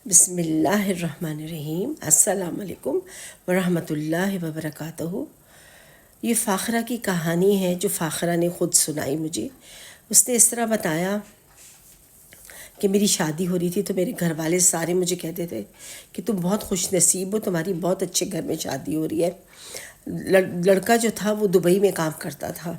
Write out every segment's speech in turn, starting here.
بسم اللہ الرحمن الرحیم۔ السلام علیکم ورحمۃ اللہ وبرکاتہ۔ یہ فاخرہ کی کہانی ہے جو فاخرہ نے خود سنائی مجھے۔ اس نے اس طرح بتایا کہ میری شادی ہو رہی تھی تو میرے گھر والے سارے مجھے کہتے تھے کہ تم بہت خوش نصیب ہو، تمہاری بہت اچھے گھر میں شادی ہو رہی ہے۔ لڑکا جو تھا وہ دبئی میں کام کرتا تھا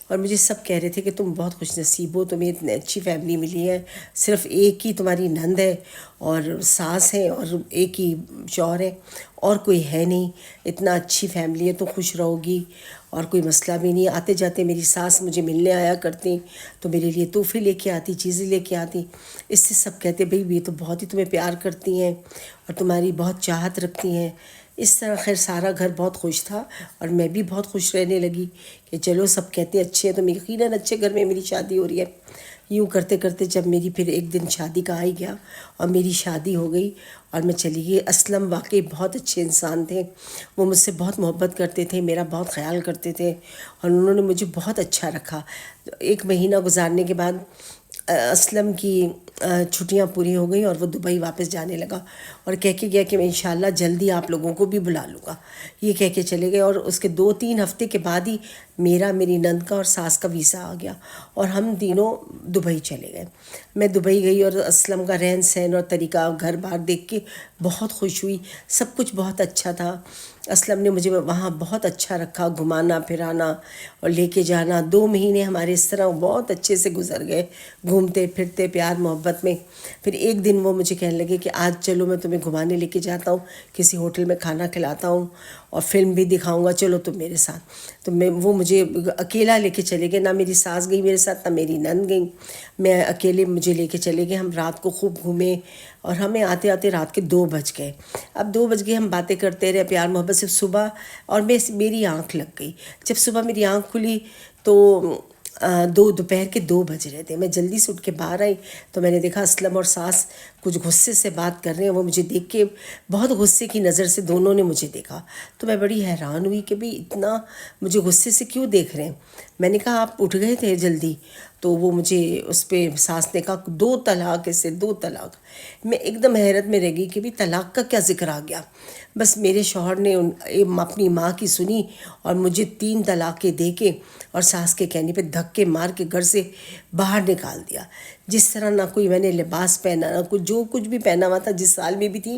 اور مجھے سب کہہ رہے تھے کہ تم بہت خوش نصیب ہو، تمہیں اتنی اچھی فیملی ملی ہے، صرف ایک ہی تمہاری نند ہے اور ساس ہے اور ایک ہی شوہر ہے اور کوئی ہے نہیں، اتنا اچھی فیملی ہے تو خوش رہو گی اور کوئی مسئلہ بھی نہیں۔ آتے جاتے میری ساس مجھے ملنے آیا کرتی تو میرے لیے تحفے لے کے آتی، چیزیں لے کے آتی۔ اس سے سب کہتے بھئی یہ تو بہت ہی تمہیں پیار کرتی ہیں اور تمہاری بہت چاہت رکھتی ہیں۔ اس طرح خیر سارا گھر بہت خوش تھا اور میں بھی بہت خوش رہنے لگی کہ چلو سب کہتے ہیں اچھے ہیں تو یقیناً اچھے گھر میں میری شادی ہو رہی ہے۔ یوں کرتے کرتے جب میری پھر ایک دن شادی کا آ ہی گیا اور میری شادی ہو گئی اور میں چلی گئی۔ اسلم واقعی بہت اچھے انسان تھے، وہ مجھ سے بہت محبت کرتے تھے، میرا بہت خیال کرتے تھے اور انہوں نے مجھے بہت اچھا رکھا۔ ایک مہینہ گزارنے کے بعد اسلم کی چھٹیاں پوری ہو گئیں اور وہ دبئی واپس جانے لگا اور کہہ کے گیا کہ میں انشاءاللہ جلدی آپ لوگوں کو بھی بلا لوں گا، یہ کہہ کے چلے گئے۔ اور اس کے 2-3 ہفتے کے بعد ہی میری نند کا اور ساس کا ویزا آ گیا اور ہم تینوں دبئی چلے گئے۔ میں دبئی گئی اور اسلم کا رہن سہن اور طریقہ گھر بار دیکھ کے بہت خوش ہوئی، سب کچھ بہت اچھا تھا۔ اسلم نے مجھے وہاں بہت اچھا رکھا، گھمانا پھرانا اور لے کے جانا۔ 2 مہینے ہمارے اس طرح بہت اچھے سے گزر گئے، گھومتے پھرتے پیار محبت میں۔ پھر ایک دن وہ مجھے کہنے لگے کہ آج چلو میں تمہیں گھمانے لے کے جاتا ہوں، کسی ہوٹل میں کھانا کھلاتا ہوں اور فلم بھی دکھاؤں گا، چلو تم میرے ساتھ۔ تو وہ مجھے اکیلا لے کے چلے گئے، نہ میری ساس گئی میرے ساتھ نہ میری نند گئی، میں اکیلے مجھے لے کے چلے گئے۔ ہم رات کو خوب گھومے اور ہمیں آتے آتے رات کے 2 بج گئے۔ اب 2 بج گئے، ہم باتیں کرتے رہے پیار محبت سے صبح، اور میری آنکھ لگ گئی۔ جب صبح میری آنکھ کھلی تو دوپہر کے 2 بج رہے تھے۔ میں جلدی سے اٹھ کے باہر آئی تو میں نے دیکھا اسلم اور ساس کچھ غصے سے بات کر رہے ہیں۔ وہ مجھے دیکھ کے بہت غصے کی نظر سے دونوں نے مجھے دیکھا تو میں بڑی حیران ہوئی کہ بھئی اتنا مجھے غصے سے کیوں دیکھ رہے ہیں۔ میں نے کہا آپ اٹھ گئے تھے جلدی؟ تو وہ مجھے اس پہ ساس نے کہا 2 طلاق، ایسے 2 طلاق۔ میں ایک دم حیرت میں رہ گئی کہ بھی طلاق کا کیا ذکر آ گیا۔ بس میرے شوہر نے اپنی ماں کی سنی اور مجھے 3 طلاقیں دے کے اور ساس کے کہنے پہ دھکے مار کے گھر سے باہر نکال دیا۔ جس طرح نہ کوئی میں نے لباس پہنا، نہ کچھ، جو کچھ بھی پہنا ہوا تھا جس سال میں بھی تھی،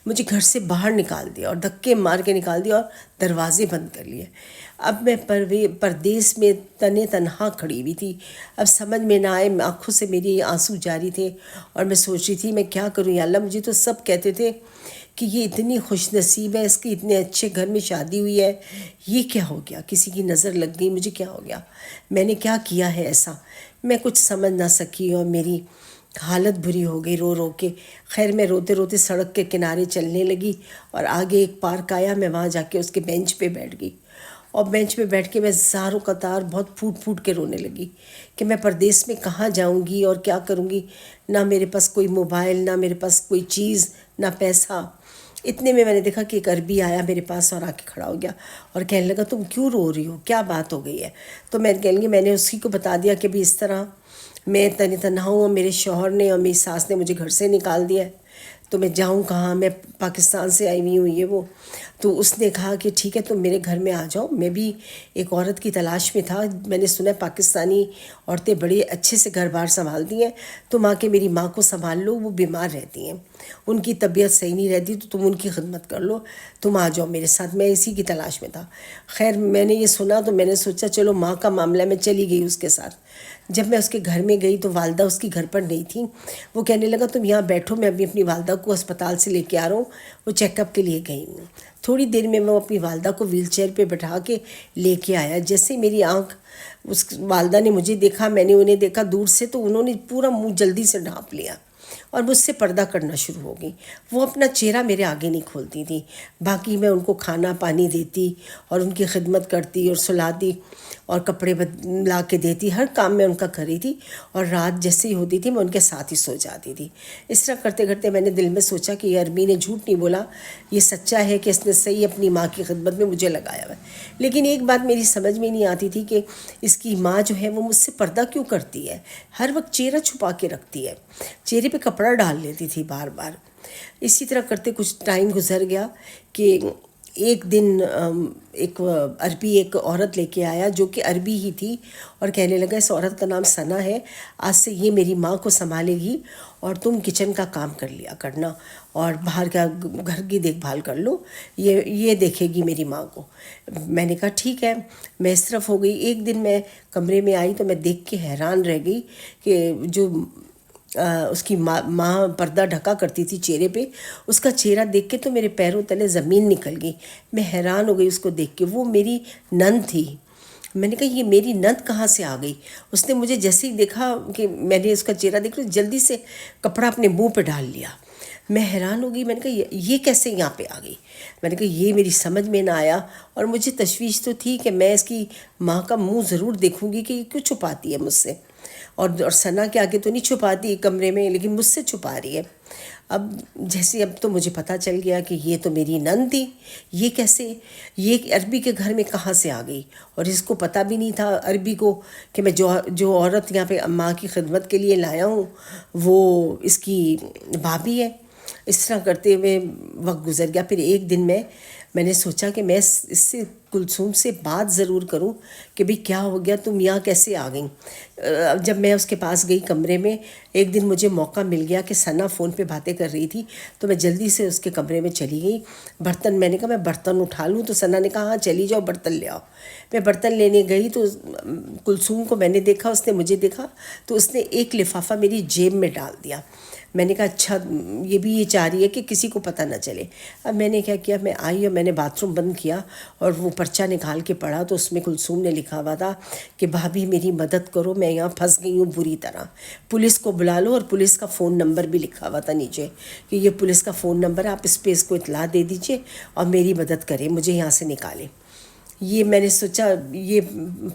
مجھے گھر سے باہر نکال دیا اور دھکے مار کے نکال دیا اور دروازے بند کر لیے۔ اب میں پردیس میں تنہا کھڑی ہوئی تھی۔ اب سمجھ میں نہ آئے، آنکھوں سے میری آنسو جاری تھے اور میں سوچ رہی تھی میں کیا کروں یا اللہ۔ مجھے تو سب کہتے تھے کہ یہ اتنی خوش نصیب ہے، اس کی اتنے اچھے گھر میں شادی ہوئی ہے، یہ کیا ہو گیا؟ کسی کی نظر لگ گئی، مجھے کیا ہو گیا؟ میں نے کیا کیا ہے ایسا؟ میں کچھ سمجھ نہ سکی اور میری حالت بری ہو گئی رو رو کے۔ خیر میں روتے روتے سڑک کے کنارے چلنے لگی اور آگے ایک پارک آیا، میں وہاں جا کے اس کے بینچ پہ بیٹھ گئی اور بینچ پہ بیٹھ کے میں زاروں قطار بہت پھوٹ پھوٹ کے رونے لگی کہ میں پردیس میں کہاں جاؤں گی اور کیا کروں گی۔ نہ میرے پاس کوئی موبائل، نہ میرے پاس کوئی چیز، نہ پیسہ۔ اتنے میں نے دیکھا کہ ایک عربی آیا میرے پاس اور آ کے کھڑا ہو گیا اور کہنے لگا تم کیوں رو رہی ہو، کیا بات ہو گئی ہے؟ تو میں کہنے لگی، میں نے اسی کو بتا دیا کہ بھی اس طرح میں تنہا ہوں اور میرے شوہر نے اور میری ساس نے مجھے گھر سے نکال دیا ہے، تو میں جاؤں کہاں؟ میں پاکستان سے آئی ہوئی ہوں یہ وہ۔ تو اس نے کہا کہ ٹھیک ہے تم میرے گھر میں آ جاؤ، میں بھی ایک عورت کی تلاش میں تھا، میں نے سنا ہے پاکستانی عورتیں بڑے اچھے سے گھر بار سنبھالتی ہیں، تم آ کے میری ماں کو سنبھال لو، وہ بیمار رہتی ہیں، ان کی طبیعت صحیح نہیں رہتی، تو تم ان کی خدمت کر لو، تم آ جاؤ میرے ساتھ۔ میں اسی کی تلاش میں تھا۔ خیر میں نے یہ سنا تو میں نے سوچا چلو ماں کا معاملہ، میں چلی گئی اس کے ساتھ۔ جب میں اس کے گھر میں گئی تو والدہ اس کی گھر پر نہیں تھی۔ وہ کہنے لگا تم یہاں بیٹھو، میں ابھی اپنی والدہ کو اسپتال سے لے کے آ رہا ہوں، وہ چیک اپ کے لیے گئی ہوں۔ تھوڑی دیر میں وہ اپنی والدہ کو ویل چیئر پہ بٹھا کے لے کے آیا۔ جیسے میری آنکھ، اس والدہ نے مجھے دیکھا، میں نے انہیں دیکھا دور سے، تو انہوں نے پورا منہ جلدی سے ڈھانپ لیا اور مجھ سے پردہ کرنا شروع ہو گئی۔ وہ اپنا چہرہ میرے آگے نہیں کھولتی تھی، باقی میں ان کو کھانا پانی دیتی اور ان کی خدمت کرتی اور سلاتی اور کپڑے لا کے دیتی، ہر کام میں ان کا کر رہی تھی، اور رات جیسے ہی ہوتی تھی میں ان کے ساتھ ہی سو جاتی تھی۔ اس طرح کرتے کرتے میں نے دل میں سوچا کہ یہ عربی نے جھوٹ نہیں بولا، یہ سچا ہے کہ اس نے صحیح اپنی ماں کی خدمت میں مجھے لگایا ہوا ہے۔ لیکن ایک بات میری سمجھ میں نہیں آتی تھی کہ اس کی ماں جو ہے وہ مجھ سے پردہ کیوں کرتی ہے، ہر وقت چہرہ چھپا کے رکھتی ہے، چہرے پہ کپڑے کپڑا ڈال لیتی تھی بار بار. اسی طرح کرتے کچھ ٹائم گزر گیا کہ ایک دن ایک عربی ایک عورت لے کے آیا جو کہ عربی ہی تھی، اور کہنے لگا اس عورت کا نام ثنا ہے، آج سے یہ میری ماں کو سنبھالے گی اور تم کچن کا کام کر لیا کرنا اور باہر کا گھر کی دیکھ بھال کر لو، یہ دیکھے گی میری ماں کو. میں نے کہا ٹھیک ہے. میں اس طرف ہو گئی. ایک دن میں کمرے میں آئی تو میں دیکھ کے حیران رہ گئی کہ جو اس کی ماں پردہ ڈھکا کرتی تھی چہرے پہ، اس کا چہرہ دیکھ کے تو میرے پیروں تلے زمین نکل گئی. میں حیران ہو گئی اس کو دیکھ کے. وہ میری نند تھی. میں نے کہا یہ میری نند کہاں سے آ گئی؟ اس نے مجھے جیسے ہی دیکھا کہ میں نے اس کا چہرہ دیکھا، جلدی سے کپڑا اپنے منہ پہ ڈال لیا. میں حیران ہو گئی. میں نے کہا یہ کیسے یہاں پہ آ گئی؟ میں نے کہا یہ میری سمجھ میں نہ آیا، اور مجھے تشویش تو تھی کہ میں اس کی ماں کا منہ ضرور دیکھوں گی کہ یہ کیوں چھپاتی ہے مجھ سے، اور ثنا کے آگے تو نہیں چھپاتی کمرے میں، لیکن مجھ سے چھپا رہی ہے. اب تو مجھے پتہ چل گیا کہ یہ تو میری نند تھی. یہ کیسے، یہ عربی کے گھر میں کہاں سے آ گئی؟ اور اس کو پتہ بھی نہیں تھا عربی کو کہ میں جو عورت یہاں پہ ماں کی خدمت کے لیے لایا ہوں وہ اس کی بھابھی ہے. اس طرح کرتے ہوئے وقت گزر گیا. پھر ایک دن میں نے سوچا کہ میں اس سے کلثوم سے بات ضرور کروں کہ بھئی کیا ہو گیا، تم یہاں کیسے آ گئیں. جب میں اس کے پاس گئی کمرے میں، ایک دن مجھے موقع مل گیا کہ ثنا فون پہ باتیں کر رہی تھی، تو میں جلدی سے اس کے کمرے میں چلی گئی. میں نے کہا میں برتن اٹھا لوں، تو ثنا نے کہا ہاں چلی جاؤ برتن لے آؤ. میں برتن لینے گئی تو کلثوم کو میں نے دیکھا، اس نے مجھے دیکھا، تو اس نے ایک لفافہ میری جیب میں ڈال دیا. میں نے کہا اچھا یہ بھی یہ چاہ رہی ہے کہ کسی کو پتہ نہ چلے. اب میں نے کیا کیا، میں آئی اور میں نے باتھ روم بند کیا اور وہ پرچہ نکال کے پڑھا، تو اس میں کلثوم نے لکھا ہوا تھا کہ بھابھی میری مدد کرو، میں یہاں پھنس گئی ہوں بری طرح، پولیس کو بلا لو. اور پولیس کا فون نمبر بھی لکھا ہوا تھا نیچے کہ یہ پولیس کا فون نمبر ہے، آپ اس پہ اس کو اطلاع دے دیجئے اور میری مدد کریں، مجھے یہاں سے نکالیں. یہ میں نے سوچا، یہ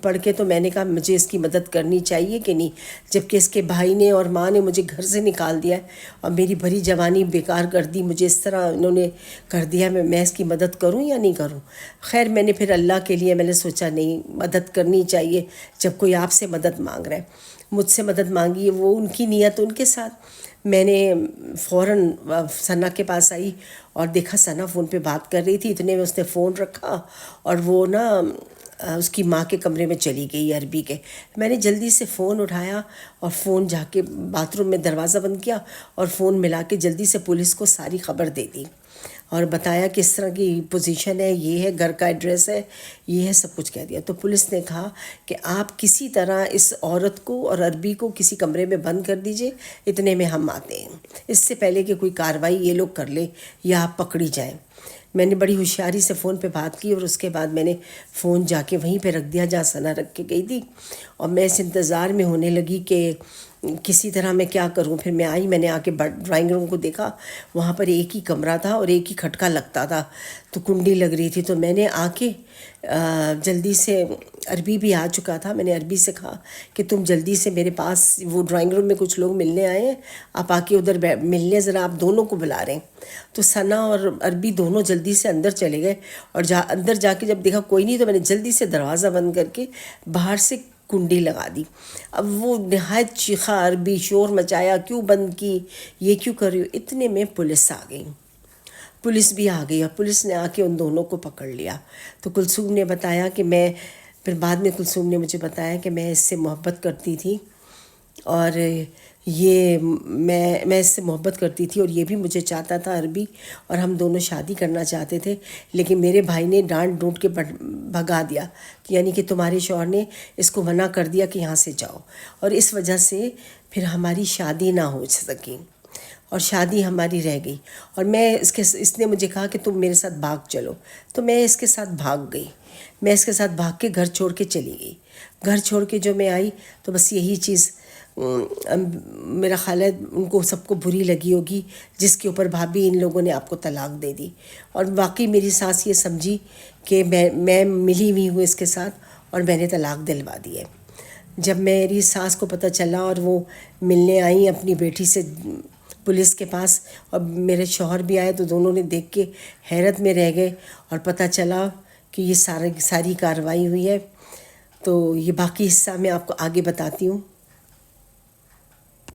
پڑھ کے تو میں نے کہا مجھے اس کی مدد کرنی چاہیے کہ نہیں، جبکہ اس کے بھائی نے اور ماں نے مجھے گھر سے نکال دیا اور میری بھری جوانی بیکار کر دی. مجھے اس طرح انہوں نے کر دیا، میں اس کی مدد کروں یا نہیں کروں. خیر میں نے پھر اللہ کے لیے میں نے سوچا نہیں، مدد کرنی چاہیے. جب کوئی آپ سے مدد مانگ رہا ہے، مجھ سے مدد مانگی ہے، وہ ان کی نیت ان کے ساتھ. میں نے فوراً ثنا کے پاس آئی اور دیکھا ثنا فون پہ بات کر رہی تھی. اتنے میں اس نے فون رکھا اور وہ اس کی ماں کے کمرے میں چلی گئی عربی کے. میں نے جلدی سے فون اٹھایا اور فون جا کے باتھ روم میں دروازہ بند کیا اور فون ملا کے جلدی سے پولیس کو ساری خبر دے دی اور بتایا کس طرح کی پوزیشن ہے، یہ ہے گھر کا ایڈریس ہے، یہ ہے، سب کچھ کہہ دیا. تو پولیس نے کہا کہ آپ کسی طرح اس عورت کو اور عربی کو کسی کمرے میں بند کر دیجئے، اتنے میں ہم آتے ہیں، اس سے پہلے کہ کوئی کارروائی یہ لوگ کر لیں یا آپ پکڑی جائیں. میں نے بڑی ہوشیاری سے فون پہ بات کی اور اس کے بعد میں نے فون جا کے وہیں پہ رکھ دیا جہاں ثنا رکھ کے گئی تھی، اور میں اس انتظار میں ہونے لگی کہ کسی طرح میں کیا کروں. پھر میں آئی، میں نے آ کے ڈرائنگ روم کو دیکھا، وہاں پر ایک ہی کمرہ تھا اور ایک ہی کھٹکا لگتا تھا، تو کنڈی لگ رہی تھی. تو میں نے آ کے جلدی سے، عربی بھی آ چکا تھا، میں نے عربی سے کہا کہ تم جلدی سے میرے پاس، وہ ڈرائنگ روم میں کچھ لوگ ملنے آئے ہیں، آپ آ کے ادھر ملنے، ذرا آپ دونوں کو بلا رہے ہیں. تو ثنا اور عربی دونوں جلدی سے اندر چلے گئے، اور اندر جا کے جب دیکھا کوئی نہیں تو میں نے جلدی سے دروازہ بند کر کے باہر سے کنڈی لگا دی. اب وہ نہایت چیخا، عربی شور مچایا، کیوں بند کی، یہ کیوں کر رہی ہو. اتنے میں پولیس آ گئی. پولیس بھی آ گئی اور پولیس نے آ کے ان دونوں کو پکڑ لیا. تو کلثوم نے بتایا کہ پھر بعد میں کلثوم نے مجھے بتایا کہ میں اس سے محبت کرتی تھی، اور میں اس سے محبت کرتی تھی اور یہ بھی مجھے چاہتا تھا عربی، اور ہم دونوں شادی کرنا چاہتے تھے، لیکن میرے بھائی نے ڈانٹ ڈونٹ کے بھگا دیا، یعنی کہ تمہارے شوہر نے اس کو منع کر دیا کہ یہاں سے جاؤ، اور اس وجہ سے پھر ہماری شادی نہ ہو سکی اور شادی ہماری رہ گئی. اور اس نے مجھے کہا کہ تم میرے ساتھ بھاگ چلو، تو میں اس کے ساتھ بھاگ گئی. میں اس کے ساتھ بھاگ کے گھر چھوڑ کے چلی گئی. گھر چھوڑ کے جو میں آئی تو بس یہی چیز میرا خیال ہے ان کو سب کو بری لگی ہوگی، جس کے اوپر بھابھی ان لوگوں نے آپ کو طلاق دے دی. اور واقعی میری ساس یہ سمجھی کہ میں ملی ہوئی ہوں اس کے ساتھ اور میں نے طلاق دلوا دی ہے. جب میری ساس کو پتہ چلا اور وہ ملنے آئیں اپنی بیٹی سے پولیس کے پاس، اور میرے شوہر بھی آئے، تو دونوں نے دیکھ کے حیرت میں رہ گئے، اور پتہ چلا کہ یہ ساری کارروائی ہوئی ہے. تو یہ باقی حصہ میں آپ کو آگے بتاتی ہوں.